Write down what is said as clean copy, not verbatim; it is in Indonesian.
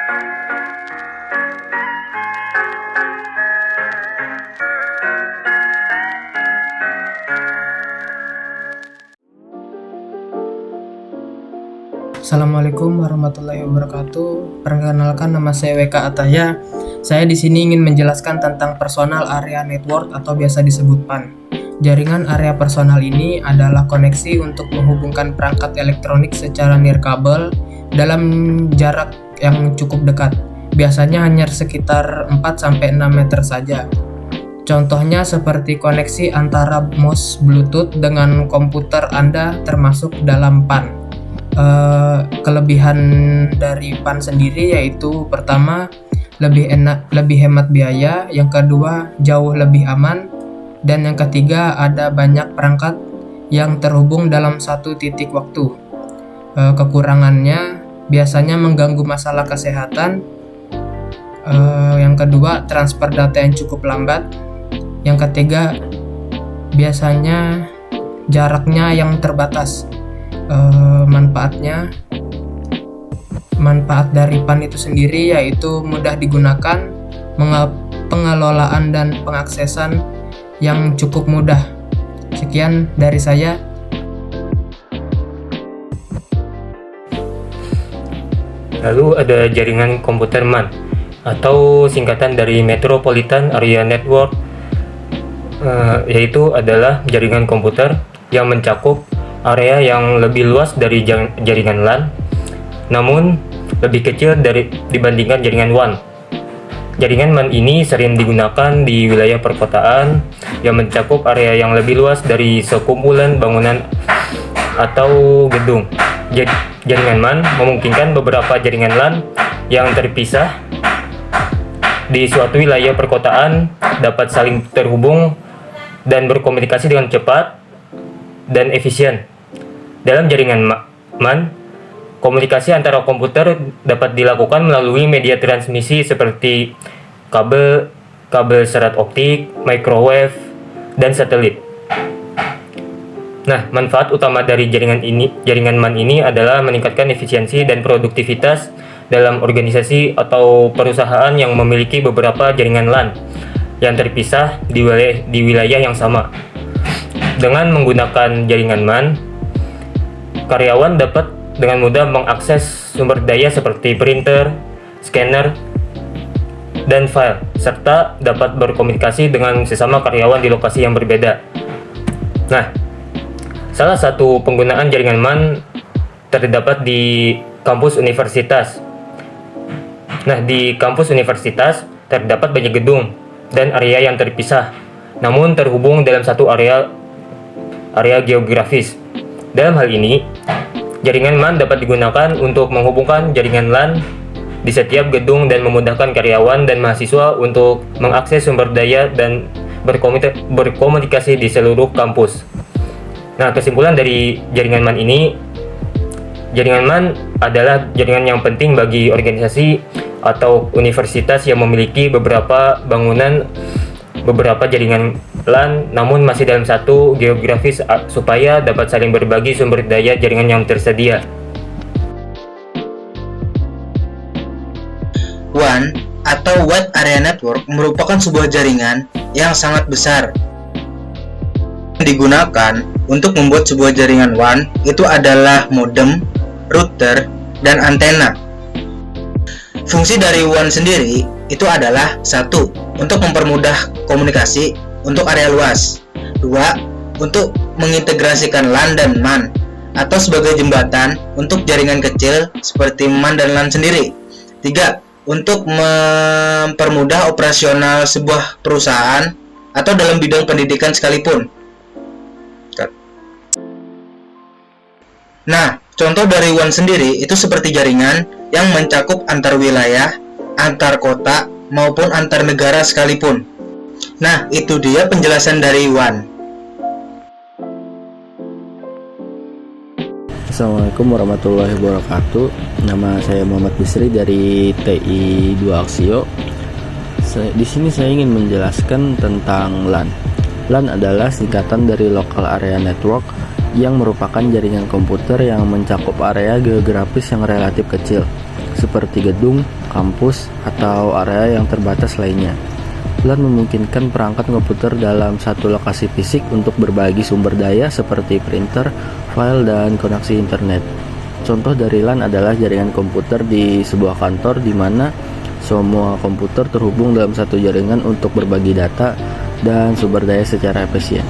Assalamualaikum warahmatullahi wabarakatuh. Perkenalkan, nama saya WK Ataya. Saya di sini ingin menjelaskan tentang Personal Area Network atau biasa disebut PAN. Jaringan area personal ini adalah koneksi untuk menghubungkan perangkat elektronik secara nirkabel dalam jarak yang cukup dekat. Biasanya hanya sekitar 4-6 meter saja. Contohnya seperti koneksi antara mouse Bluetooth dengan komputer Anda termasuk dalam PAN. Kelebihan dari PAN sendiri yaitu pertama, lebih hemat biaya, yang kedua jauh lebih aman, dan yang ketiga ada banyak perangkat yang terhubung dalam satu titik waktu. Kekurangannya biasanya mengganggu masalah kesehatan. Yang kedua, transfer data yang cukup lambat. Yang ketiga, biasanya jaraknya yang terbatas. Manfaat dari PAN itu sendiri yaitu mudah digunakan, pengelolaan dan pengaksesan yang cukup mudah. Sekian dari saya. Lalu ada jaringan komputer MAN atau singkatan dari Metropolitan Area Network, yaitu adalah jaringan komputer yang mencakup area yang lebih luas dari jaringan LAN, namun lebih kecil dibandingkan jaringan WAN. Jaringan MAN ini sering digunakan di wilayah perkotaan yang mencakup area yang lebih luas dari sekumpulan bangunan atau gedung. Jaringan MAN memungkinkan beberapa jaringan LAN yang terpisah di suatu wilayah perkotaan dapat saling terhubung dan berkomunikasi dengan cepat dan efisien. Dalam jaringan MAN, komunikasi antara komputer dapat dilakukan melalui media transmisi seperti kabel serat optik, microwave, dan satelit. Nah, manfaat utama dari jaringan MAN ini adalah meningkatkan efisiensi dan produktivitas dalam organisasi atau perusahaan yang memiliki beberapa jaringan LAN yang terpisah di wilayah yang sama. Dengan menggunakan jaringan MAN, karyawan dapat dengan mudah mengakses sumber daya seperti printer, scanner, dan file, serta dapat berkomunikasi dengan sesama karyawan di lokasi yang berbeda. Nah, salah satu penggunaan jaringan MAN terdapat di kampus universitas. Nah, di kampus universitas terdapat banyak gedung dan area yang terpisah, namun terhubung dalam satu area geografis. Dalam hal ini, jaringan MAN dapat digunakan untuk menghubungkan jaringan LAN di setiap gedung dan memudahkan karyawan dan mahasiswa untuk mengakses sumber daya dan berkomunikasi di seluruh kampus. Nah, kesimpulan dari jaringan MAN ini, jaringan MAN adalah jaringan yang penting bagi organisasi atau universitas yang memiliki beberapa jaringan LAN namun masih dalam satu geografis supaya dapat saling berbagi sumber daya jaringan yang tersedia. WAN atau Wide Area Network merupakan sebuah jaringan yang sangat besar. Digunakan untuk membuat sebuah jaringan WAN itu adalah modem, router, dan antena. Fungsi dari WAN sendiri itu adalah 1. Untuk mempermudah komunikasi untuk area luas. 2. Untuk mengintegrasikan LAN dan MAN atau sebagai jembatan untuk jaringan kecil seperti MAN dan LAN sendiri. 3. Untuk mempermudah operasional sebuah perusahaan atau dalam bidang pendidikan sekalipun. Nah, contoh dari WAN sendiri itu seperti jaringan yang mencakup antar wilayah, antar kota, maupun antar negara sekalipun. Nah, itu dia penjelasan dari WAN. Assalamualaikum warahmatullahi wabarakatuh. Nama saya Muhammad Bisri dari TI 2 Aksio. Di sini saya ingin menjelaskan tentang LAN. LAN adalah singkatan dari Local Area Network yang merupakan jaringan komputer yang mencakup area geografis yang relatif kecil. seperti gedung, kampus, atau area yang terbatas lainnya. LAN memungkinkan perangkat komputer dalam satu lokasi fisik untuk berbagi sumber daya seperti printer, file, dan koneksi internet. Contoh dari LAN adalah jaringan komputer di sebuah kantor di mana semua komputer terhubung dalam satu jaringan untuk berbagi data dan sumber daya secara efisien.